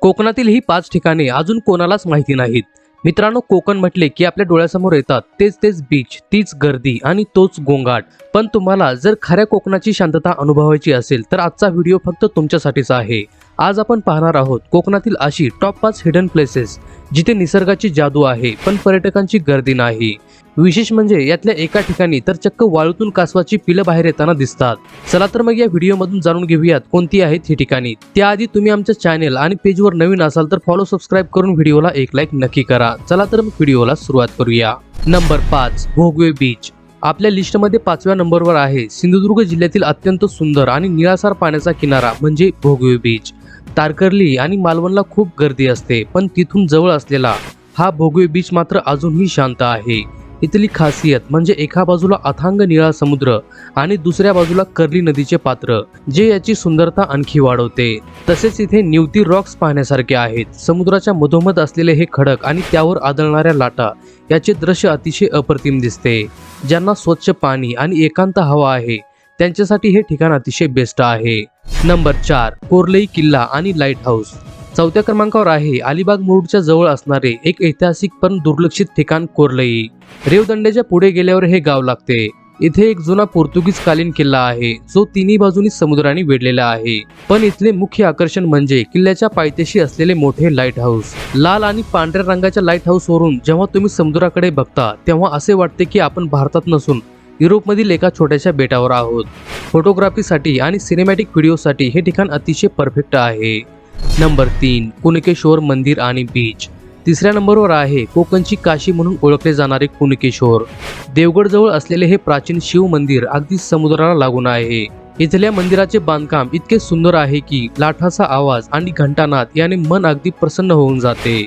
कोकणातील ही 5 ठिकाणे अजून कोणालाच माहिती नाहीत। मित्रांनो, कोकण म्हटले की आपल्या डोळ्यासमोर येतात तेच बीच, तीच गर्दी आणि तोच गोंगाट। पण तुम्हाला जर खऱ्या कोकणाची शांतता अनुभवायची असेल तर आजचा व्हिडिओ फक्त तुमच्यासाठीच आहे। आज आपण पाहणार आहोत कोकणातील अशी टॉप 5 हिडन प्लेसेस जिथे निसर्गाची जादू आहे पण पर्यटकांची गर्दी नाही। विशेष म्हणजे यातल्या एका ठिकाणी तर चक्क वाळूतून कासवाची पिलं बाहेर येताना दिसतात। चला तर मग या व्हिडिओमधून जाणून घेऊयात कोणती आहेत ही ठिकाणी। त्याआधी तुम्ही आमच्या चॅनल आणि पेजवर नवीन असाल तर फॉलो सबस्क्राइब करून व्हिडिओला एक लाईक नक्की करा। चला तर मग व्हिडिओला सुरुवात करूया। Number 5, Bhogwe beach. आपल्या लिस्टमध्ये 5व्या नंबरवर आहे सिंधुदुर्ग जिल्ह्यातील अत्यंत सुंदर आणि निळाशार पाण्याचा किनारा म्हणजे भोगवे बीच। तारकर्ली आणि मालवणला खूप गर्दी असते पण तिथून जवळ असलेला हा भोगवे बीच मात्र अजूनही शांत आहे। इथली खासियत म्हणजे एका बाजूला अथांग निळा समुद्र आणि दुसऱ्या बाजूला कर्ली नदीचे पात्र जे याची सुंदरता आणखी वाढवते। तसेच इथे निवती रॉक्स पाहण्यासारखे आहेत। समुद्राच्या मधोमध असलेले हे खडक आणि त्यावर आदळणाऱ्या लाटा याचे दृश्य अतिशय अप्रतिम दिसते। ज्यांना स्वच्छ पाणी आणि एकांत हवा आहे त्यांच्यासाठी हे ठिकाण अतिशय बेस्ट आहे। नंबर 4, कोर्लई किल्ला आणि लाईट हाऊस। 4थ्या क्रमांकावर आहे अलिबाग मुरुडच्या जवळ असणारे एक ऐतिहासिक पण दुर्लक्षित ठिकाण कोर्लई। रेवदंड्याच्या पुढे गेल्यावर हे गाव लागते। इथे एक जुना पोर्तुगीज कालीन किल्ला आहे जो तिन्ही बाजूनी समुद्राने वेढलेला आहे। पण इथले मुख्य आकर्षण म्हणजे किल्ल्याच्या पायथ्याशी असलेले मोठे लाईट हाऊस। लाल आणि पांढऱ्या रंगाच्या लाईट हाऊस वरून जेव्हा तुम्ही समुद्राकडे बघता तेव्हा असे वाटते की आपण भारतात नसून युरोपमधील एका छोट्याशा बेटावर आहोत। फोटोग्राफीसाठी आणि सिनेमॅटिक व्हिडिओसाठी हे ठिकाण अतिशय परफेक्ट आहे। नंबर 3, कुणकेश्वर मंदिर आणि बीच। 3ऱ्या नंबरवर आहे कोकणची काशी म्हणून ओळखले जाणारे कुणकेश्वर। देवगड जवळ असलेले हे प्राचीन शिव मंदिर अगदी समुद्राला लागून आहे। इथल्या मंदिराचे बांधकाम इतके सुंदर आहे की लाटाचा आवाज आणि घंटानाद याने मन अगदी प्रसन्न होऊन जाते।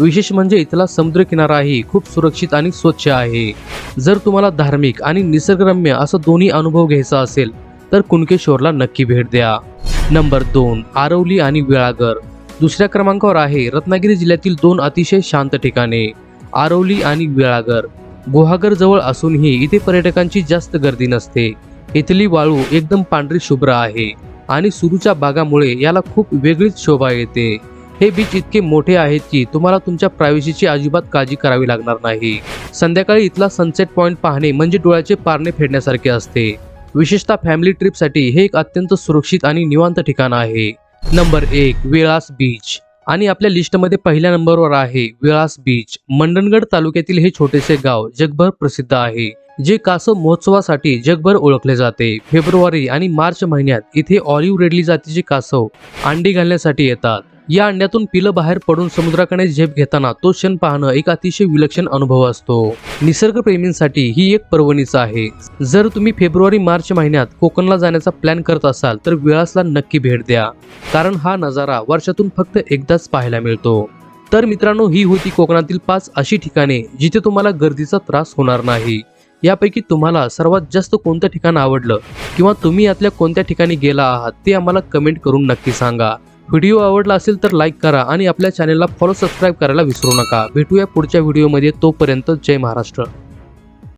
विशेष म्हणजे इथला समुद्रकिनाराही खूप सुरक्षित आणि स्वच्छ आहे। जर तुम्हाला धार्मिक आणि निसर्गरम्य असं दोन्ही अनुभव घ्यायचा असेल तर कुणकेश्वरला नक्की भेट द्या। नंबर 2, आरवली आणि वेळागर। 2ऱ्या क्रमांकावर आहे रत्नागिरी जिल्ह्यातील 2 अतिशय शांत ठिकाणे आरवली आणि वेळागर। गुहागर जवळ असूनही इथे पर्यटकांची जास्त गर्दी नसते। इथली वाळू एकदम पांढरी शुभ्र आहे आणि सुरूच्या बागामुळे याला खूप वेगळीच शोभा येते। हे बीच इतके मोठे आहेत की तुम्हाला तुमच्या प्रायव्हसीची अजिबात काळजी करावी लागणार नाही। संध्याकाळी इथला सनसेट पॉइंट पाहणे म्हणजे डोळ्याचे पारणे फेडण्यासारखे असते। विशेषतः फॅमिली ट्रिपसाठी हे एक अत्यंत सुरक्षित आणि निवांत ठिकाण आहे। Number 1, Velas beach. आणि आपल्या लिस्टमध्ये पहिल्या नंबरवर आहे वेळास बीच। मंडणगड तालुक्यातील हे छोटेसे गाव जगभर प्रसिद्ध आहे जे कासव महोत्सवासाठी जगभर ओळखले जाते। फेब्रुवारी आणि मार्च महिन्यात इथे ऑलिव्ह रेडली जातीचे कासव अंडी घालण्यासाठी येतात। या अंड्यातून पिलं बाहेर पडून समुद्राकडे झेप घेताना तो क्षण पाहणं एक अतिशय विलक्षण अनुभव असतो। निसर्गप्रेमींसाठी ही एक पर्वणीच आहे। जर तुम्ही फेब्रुवारी मार्च महिन्यात कोकणला जाण्याचा प्लॅन करत असाल तर वेळासला नक्की भेट द्या कारण हा नजारा वर्षातून फक्त एकदाच पाहायला मिळतो। तर मित्रांनो, ही होती कोकणातील 5 अशी ठिकाणे जिथे तुम्हाला गर्दीचा त्रास होणार नाही। यापैकी तुम्हाला सर्वात जास्त कोणतं ठिकाण आवडलं किंवा तुम्ही यातल्या कोणत्या ठिकाणी गेला आहात ते आम्हाला कमेंट करून नक्की सांगा। व्हिडिओ आवडला असेल तर लाईक करा आणि आपल्या चॅनलला फॉलो सबस्क्राइब करायला विसरू नका। भेटूया पुढच्या व्हिडिओमध्ये, तोपर्यंत जय महाराष्ट्र।